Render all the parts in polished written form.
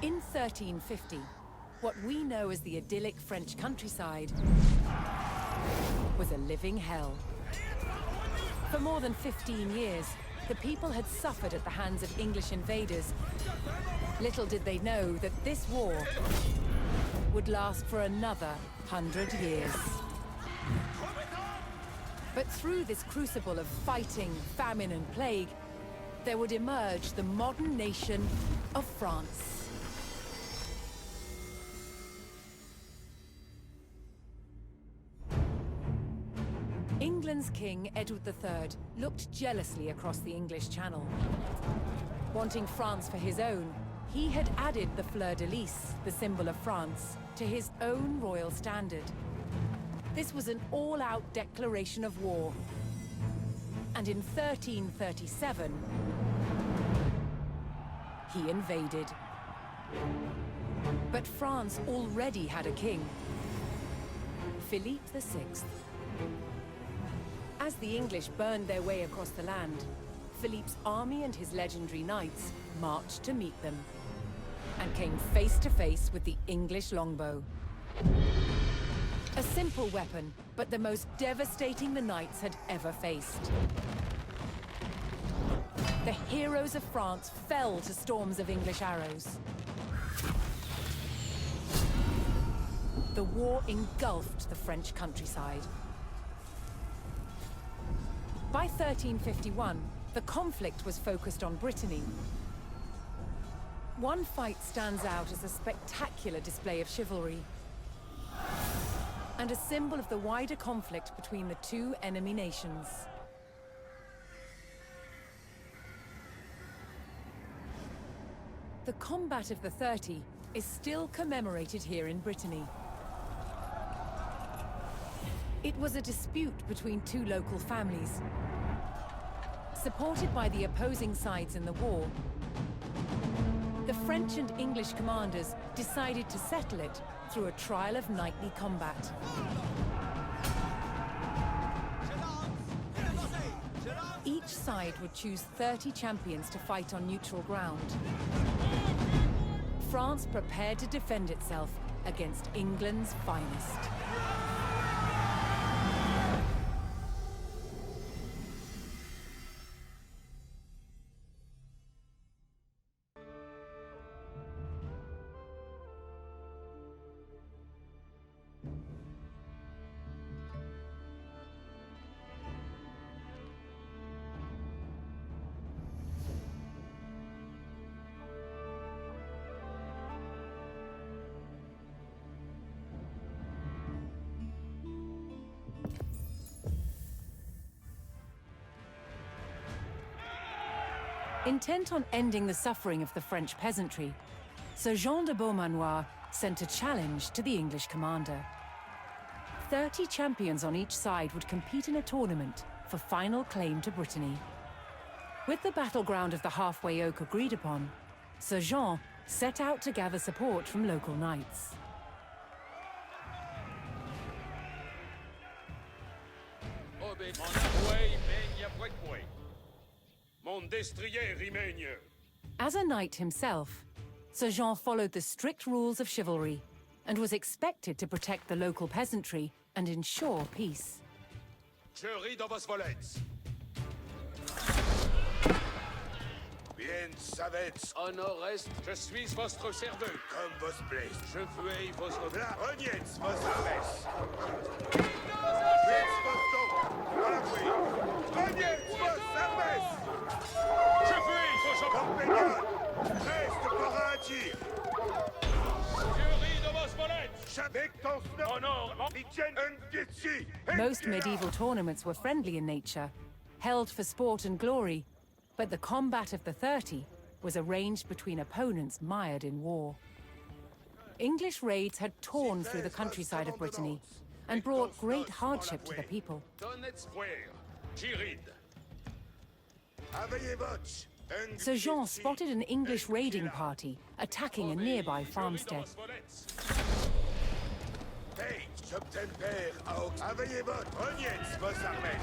In 1350, what we know as the idyllic French countryside was a living hell. For more than 15 years, the people had suffered at the hands of English invaders. Little did they know that this war would last for another 100 years. But through this crucible of fighting, famine, and plague, there would emerge the modern nation of France. England's King, Edward III, looked jealously across the English Channel. Wanting France for his own, he had added the fleur-de-lis, the symbol of France, to his own royal standard. This was an all-out declaration of war. And in 1337, he invaded. But France already had a king, Philippe VI. As the English burned their way across the land, Philippe's army and his legendary knights marched to meet them, and came face to face with the English longbow. A simple weapon, but the most devastating the knights had ever faced. The heroes of France fell to storms of English arrows. The war engulfed the French countryside. By 1351, the conflict was focused on Brittany. One fight stands out as a spectacular display of chivalry, and a symbol of the wider conflict between the two enemy nations. The Combat of the 30 is still commemorated here in Brittany. It was a dispute between two local families. Supported by the opposing sides in the war, the French and English commanders decided to settle it through a trial of knightly combat. Each side would choose 30 champions to fight on neutral ground. France prepared to defend itself against England's finest. Intent on ending the suffering of the French peasantry, Sir Jean de Beaumanoir sent a challenge to the English commander. 30 champions on each side would compete in a tournament for final claim to Brittany. With the battleground of the Halfway Oak agreed upon, Sir Jean set out to gather support from local knights. As a knight himself, Sir Jean followed the strict rules of chivalry and was expected to protect the local peasantry and ensure peace. Bien savez, Honor est, je suis votre serveur. comme vos plaise. Je veux votre... La renietz vos armes. Bien vos dons. Voilà oui. Renietz vos armes. Je veux votre... Compagnon, reste pour un tir. Furie de vos volets. Avec ton snow. Honor, Etienne Nditsi. Most medieval tournaments were friendly in nature, held for sport and glory, but the Combat of the 30 was arranged between opponents mired in war. English raids had torn through the countryside of Brittany and brought great hardship to the people. Tonnet Square, Girid. Avayez votre. Sir Jean spotted an English raiding party attacking a nearby farmstead. Hey, Choptenper, avayez votre. Renietz vos armes.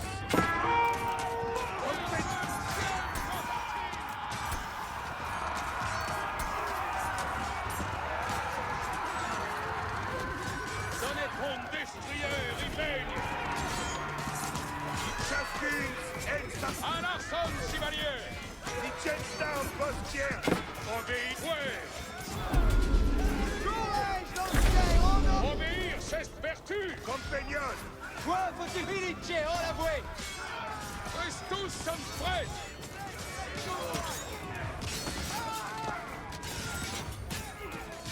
À l'arson, chevalier! Liechtenstein, postière. Obéir, ouais! Courage, lancier, en ordre! Obéir, c'est vertu! Compagnon. Quoi, faut-il Felice, on l'avoué! Christus sommes prêts!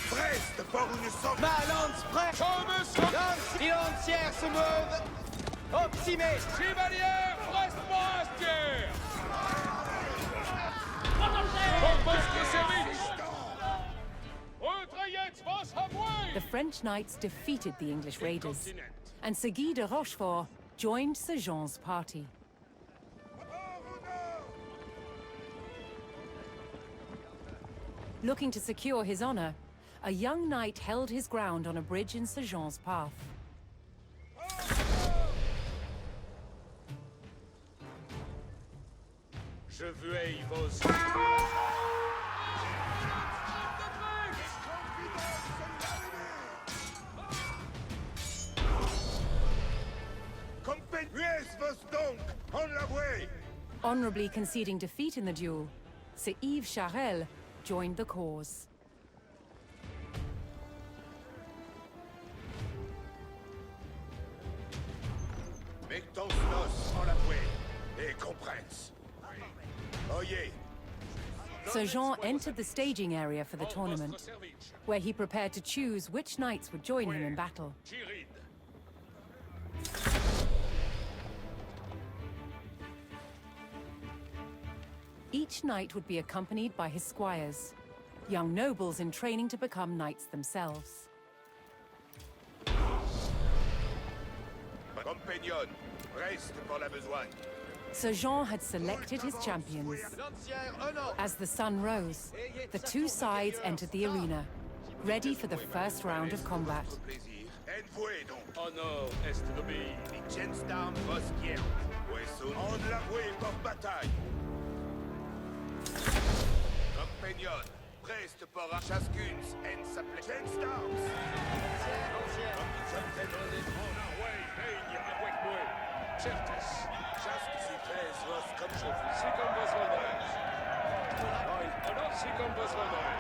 Brest, pour une somme. Ma lance prête! Sommes sommes! Lance, les lancières se meuvent! Optimé! Chevalier, Brest Morastière! Pour votre service! Retrayez vos avoués! The French knights defeated the English raiders, and Sir Guy de Rochefort joined Sir Jean's party. Looking to secure his honor, a young knight held his ground on a bridge in Sir Jean's path. Je veuille vos... Compagnon, vos donc. On la way. Honorably conceding defeat in the duel, Sir Yves Charel joined the cause. Mettons nos en la way. Et comprennes. Oyez. Sir Jean entered the staging area for the Votre tournament, service. where he prepared to choose which knights would join him in battle. Chiride. Each knight would be accompanied by his squires, young nobles in training to become knights themselves. Compagnon. Brest pour la besogne. Sir Jean had selected his champions. Lancière, en ordre! As the sun rose, the two sides entered the arena, ready for the first round of combat. Plaisir. Envoyez donc. Honor est d'obéir. Liechtenstein, postière. Wesson. On la way pour bataille. Compagnon. Brest pour Chaskuns. En s'appelait Liechtenstein. Lancière! Honor, way, règne avec moi. Certes. Chasque si fait vos comme je vous. Si comme vos voudrez. Honor, si comme vos voudrez.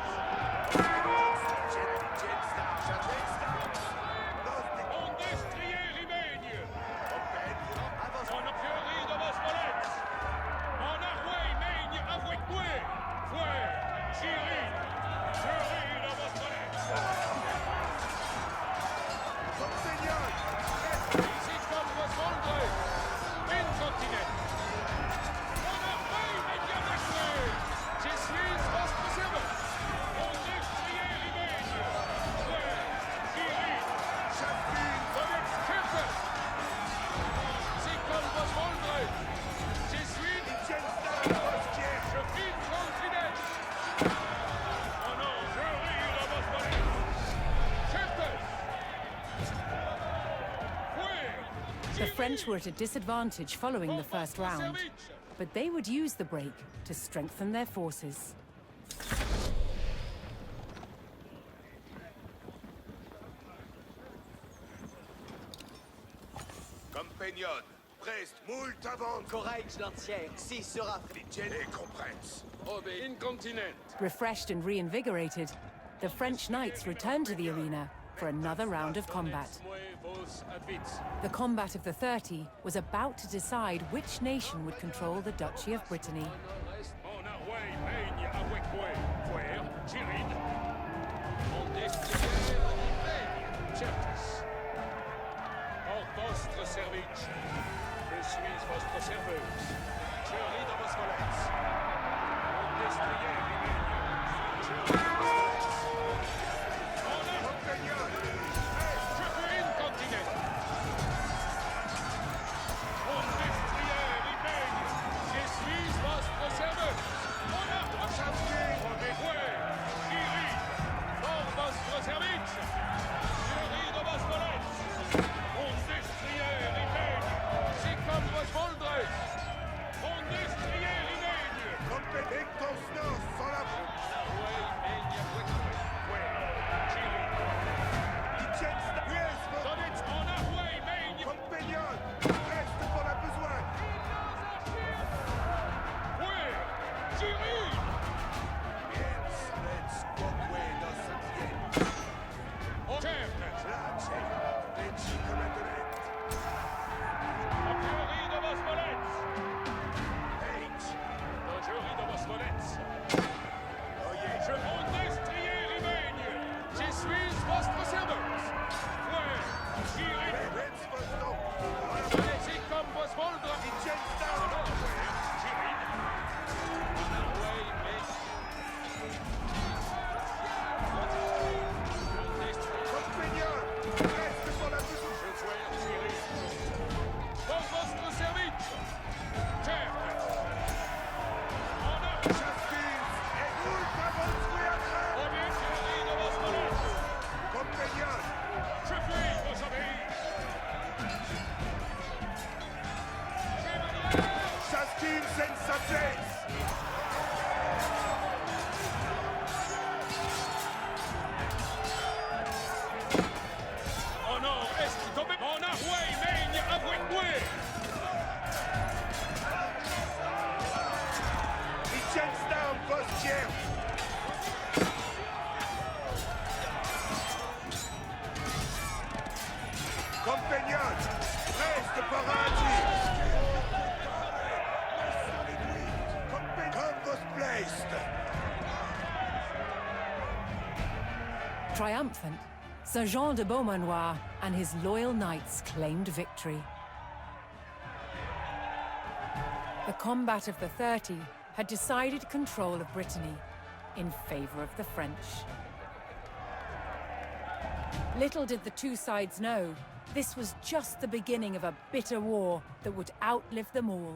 On destrier rimaigne. On a priori de vos molettes. On a way, maigne avec moi. Fouet, chiride. Furie de vos molettes. Ici comme vos voudrez. Incontinent. On a way, maigne avec moi. Je suis votre servant. On destrier rimaigne. Fouet, chiride. Avec Kemper. Si comme vos voudrez. Je suis Je suis continent. Oh non, je ris de votre palais. Kemper. The French were at a disadvantage following the first round, but they would use the break to strengthen their forces. Compagnon. Brest, moult avant. Courage, lancière, si sera fait! Et comprennes. Obé incontinent. Refreshed and reinvigorated, the French knights returned to the arena for another round of combat. Vos advits. The combat of the 30 was about to decide which nation would control the Duchy of Brittany. On a way, maigne avec moi. Fouet, chiride. On destrier rimaigne. Certes. Hors votre service. Je suis votre serveuse. Je ris de vos molettes. On destrier rimaigne. Je ris de vos molettes. On a Je suis incontinent. On destrier rimaigne. Je suis votre serveuse. Sensatez! Honor est comme en Arway mène à Wekwe! Liechtenstein, Postier! Compagnon! Reste paradis! Come was placed! Triumphant, Sir Jean de Beaumanoir and his loyal knights claimed victory. The combat of the 30 had decided control of Brittany in favor of the French. Little did the two sides know, this was just the beginning of a bitter war that would outlive them all.